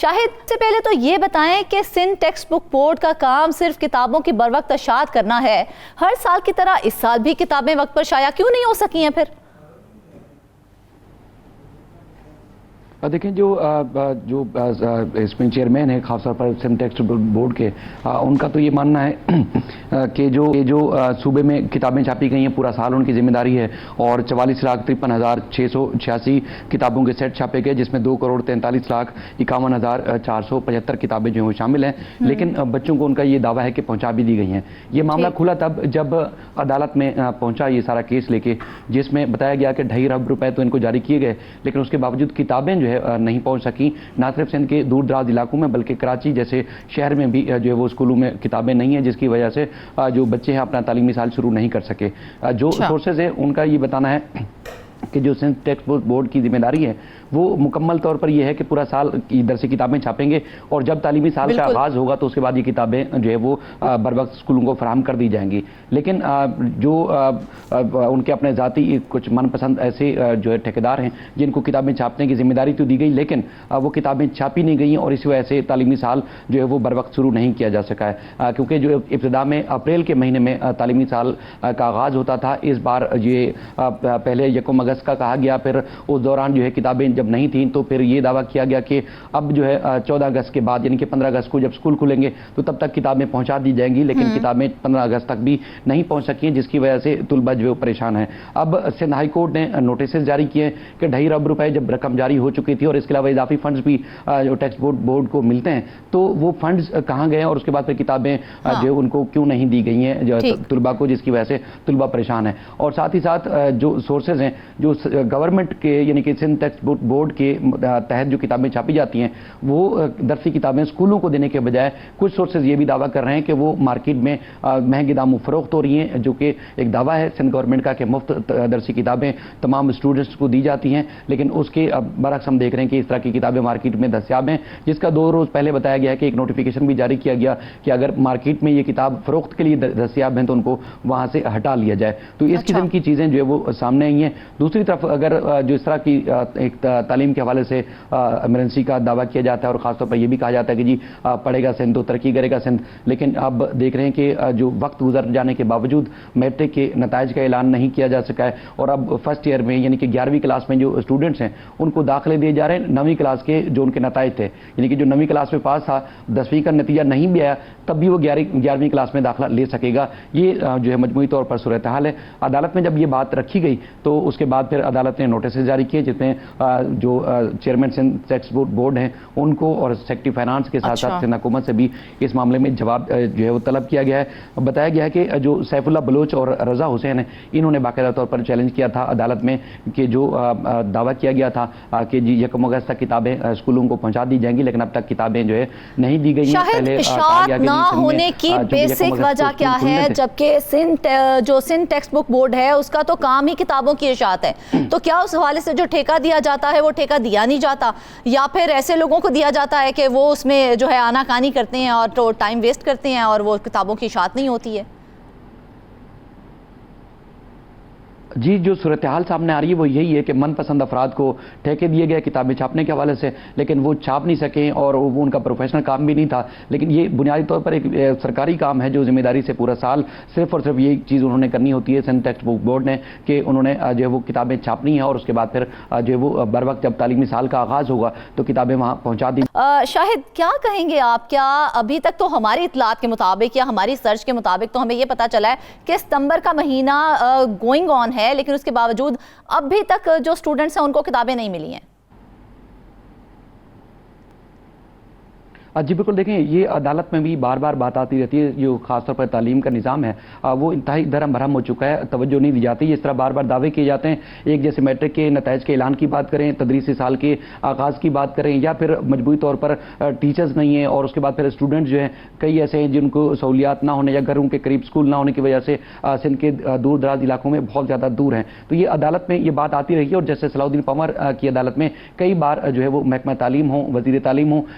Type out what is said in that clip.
شاہد سے پہلے تو یہ بتائیں کہ سندھ ٹیکسٹ بک بورڈ کا کام صرف کتابوں کی بروقت اشاعت کرنا ہے، ہر سال کی طرح اس سال بھی کتابیں وقت پر شائع کیوں نہیں ہو سکی ہیں پھر؟ دیکھیں جو اس میں چیئرمین ہے خاص طور پر سندھ ٹیکسٹ بک بورڈ کے، ان کا تو یہ ماننا ہے کہ جو صوبے میں کتابیں چھاپی گئی ہیں پورا سال ان کی ذمہ داری ہے، اور 44,53,686 کتابوں کے سیٹ چھاپے گئے، جس میں 2,43,51,475 کتابیں جو ہیں وہ شامل ہیں، لیکن بچوں کو ان کا یہ دعویٰ ہے کہ پہنچا بھی دی گئی ہیں۔ یہ معاملہ کھلا تب جب عدالت میں پہنچا یہ سارا کیس لے کے، جس میں بتایا گیا کہ 2.5 ارب روپے تو ان کو جاری کیے گئے، لیکن اس کے باوجود کتابیں جو ہے نہیں پہنچ سکی، نہ صرف سندھ کے دور دراز علاقوں میں بلکہ کراچی جیسے شہر میں بھی جو ہے وہ اسکولوں میں کتابیں نہیں ہیں، جس کی وجہ سے جو بچے ہیں اپنا تعلیمی سال شروع نہیں کر سکے۔ جو سورسز ہیں ان کا یہ بتانا ہے کہ جو سندھ ٹیکسٹ بک بورڈ کی ذمہ داری ہے وہ مکمل طور پر یہ ہے کہ پورا سال کی درسی کتابیں چھاپیں گے، اور جب تعلیمی سال کا آغاز ہوگا تو اس کے بعد یہ کتابیں جو ہے وہ بروقت اسکولوں کو فراہم کر دی جائیں گی۔ لیکن جو ان کے اپنے ذاتی کچھ من پسند ایسے جو ہے ٹھیکیدار ہیں جن کو کتابیں چھاپنے کی ذمہ داری تو دی گئی، لیکن وہ کتابیں چھاپی نہیں گئیں، اور اسی وجہ سے تعلیمی سال جو ہے وہ بروقت شروع نہیں کیا جا سکا ہے، کیونکہ جو ابتدا میں اپریل کے مہینے میں تعلیمی سال کا آغاز ہوتا تھا، اس بار یہ پہلے 1 اگست کا کہا گیا، پھر اس دوران جو ہے کتابیں جب نہیں تھیں تو پھر یہ دعویٰ کیا گیا کہ اب جو ہے 14 اگست کے بعد یعنی کہ 15 اگست کو جب اسکول کھلیں گے تو تب تک کتابیں پہنچا دی جائیں گی، لیکن کتابیں 15 اگست تک بھی نہیں پہنچ سکی ہیں، جس کی وجہ سے طلبہ جو پریشان ہیں۔ اب سندھ ہائی کورٹ نے نوٹسز جاری کیے کہ 2.5 ارب روپے جب رقم جاری ہو چکی تھی اور اس کے علاوہ اضافی فنڈز بھی جو ٹیکسٹ بورڈ کو ملتے ہیں، تو وہ فنڈز کہاں گئے اور اس کے بعد پھر کتابیں جو ان کو کیوں نہیں دی گئی ہیں جو طلبہ کو، جس کی وجہ سے طلبہ پریشان ہیں۔ اور ساتھ ہی ساتھ جو سورسز ہیں جو گورنمنٹ کے یعنی کہ سندھ ٹیکسٹ بک بورڈ کے تحت جو کتابیں چھاپی جاتی ہیں وہ درسی کتابیں اسکولوں کو دینے کے بجائے کچھ سورسز یہ بھی دعویٰ کر رہے ہیں کہ وہ مارکیٹ میں مہنگے داموں فروخت ہو رہی ہیں، جو کہ ایک دعویٰ ہے سندھ گورنمنٹ کا کہ مفت درسی کتابیں تمام اسٹوڈنٹس کو دی جاتی ہیں، لیکن اس کے برعکس ہم دیکھ رہے ہیں کہ اس طرح کی کتابیں مارکیٹ میں دستیاب ہیں، جس کا 2 روز پہلے بتایا گیا ہے کہ ایک نوٹیفیکیشن بھی جاری کیا گیا کہ اگر مارکیٹ میں یہ کتاب فروخت کے لیے دستیاب ہیں تو ان کو وہاں سے ہٹا لیا جائے۔ تو اس قسم کی چیزیں جو ہے وہ سامنے آئی ہیں۔ دوسری طرف اگر جو اس طرح کی ایک تعلیم کے حوالے سے ایمرجنسی کا دعویٰ کیا جاتا ہے اور خاص طور پر یہ بھی کہا جاتا ہے کہ جی پڑھے گا سندھ تو ترقی کرے گا سندھ، لیکن اب دیکھ رہے ہیں کہ جو وقت گزر جانے کے باوجود میٹرک کے نتائج کا اعلان نہیں کیا جا سکا ہے، اور اب فرسٹ ایئر میں یعنی کہ 11ویں کلاس میں جو اسٹوڈنٹس ہیں ان کو داخلے دیے جا رہے ہیں 9ویں کلاس کے جو ان کے نتائج تھے، یعنی کہ جو 9ویں کلاس میں پاس تھا 10ویں کا نتیجہ نہیں بھی آیا تب بھی وہ 11ویں کلاس میں داخلہ لے سکے گا۔ یہ جو ہے مجموعی طور پر صورتحال ہے۔ عدالت میں جب یہ بات رکھی گئی تو اس کے بعد پھر عدالت نے نوٹسز جاری کیے، جس میں جو چیئرمین سندھ ٹیکسٹ بورڈ ہیں ان کو اور سیکرٹری فائنانس کے ساتھ ساتھ سندھ حکومت سے بھی اس معاملے میں جواب جو ہے وہ طلب کیا گیا ہے۔ بتایا گیا ہے کہ جو سیف اللہ بلوچ اور رضا حسین ہیں انہوں نے باقاعدہ طور پر چیلنج کیا تھا عدالت میں کہ جو دعویٰ کیا گیا تھا کہ جی 1 اگست تک کتابیں اسکولوں کو پہنچا دی جائیں گی، لیکن اب تک کتابیں جو ہے نہیں دی گئی ہیں۔ پہلے اشاعت نہ ہونے کی بیسک وجہ کیا ہے، جبکہ سندھ ٹیکسٹ بک بورڈ ہے اس کا تو کام ہی کتابوں کی اشاعت ہے، تو کیا اس حوالے سے جو ٹھیکہ دیا جاتا ہے وہ ٹھیکہ دیا نہیں جاتا، یا پھر ایسے لوگوں کو دیا جاتا ہے کہ وہ اس میں جو ہے آنا کانی کرتے ہیں اور ٹائم ویسٹ کرتے ہیں اور وہ کتابوں کی اشاعت نہیں ہوتی ہے؟ جی جو صورتحال سامنے آ رہی ہے وہ یہی ہے کہ من پسند افراد کو ٹھیکے دیے گئے کتابیں چھاپنے کے حوالے سے، لیکن وہ چھاپ نہیں سکیں اور وہ ان کا پروفیشنل کام بھی نہیں تھا، لیکن یہ بنیادی طور پر ایک سرکاری کام ہے جو ذمہ داری سے پورا سال صرف اور صرف یہی چیز انہوں نے کرنی ہوتی ہے سندھ ٹیکسٹ بک بورڈ نے کہ انہوں نے جو ہے وہ کتابیں چھاپنی ہیں، اور اس کے بعد پھر جو ہے وہ بروقت جب تعلیمی سال کا آغاز ہوگا تو کتابیں وہاں پہنچا دی۔ شاہد کیا کہیں گے آپ؟ کیا ابھی تک تو ہماری اطلاعات کے مطابق یا ہماری سرچ کے مطابق تو ہمیں یہ پتا چلا ہے کہ ستمبر کا مہینہ گوئنگ آن ہے، لیکن اس کے باوجود اب بھی تک جو اسٹوڈنٹس ہیں ان کو کتابیں نہیں ملی ہیں؟ جی بالکل، دیکھیں یہ عدالت میں بھی بار بار بات آتی رہتی ہے، جو خاص طور پر تعلیم کا نظام ہے وہ انتہائی دھرم بھرم ہو چکا ہے، توجہ نہیں دی جاتی، اس طرح بار بار دعوے کیے جاتے ہیں، ایک جیسے میٹرک کے نتائج کے اعلان کی بات کریں، تدریسی سال کے آغاز کی بات کریں، یا پھر مجموعی طور پر ٹیچرز نہیں ہیں، اور اس کے بعد پھر اسٹوڈنٹس جو ہیں کئی ایسے ہیں جن کو سہولیات نہ ہونے یا گھروں کے قریب اسکول نہ ہونے کی وجہ سے سندھ کے دور دراز علاقوں میں بہت زیادہ دور ہیں، تو یہ عدالت میں یہ بات آتی رہی ہے، اور جیسے صلاح الدین پنور کی عدالت میں کئی بار جو ہے وہ محکمہ تعلیم ہوں، وزیر تعلیم ہوں،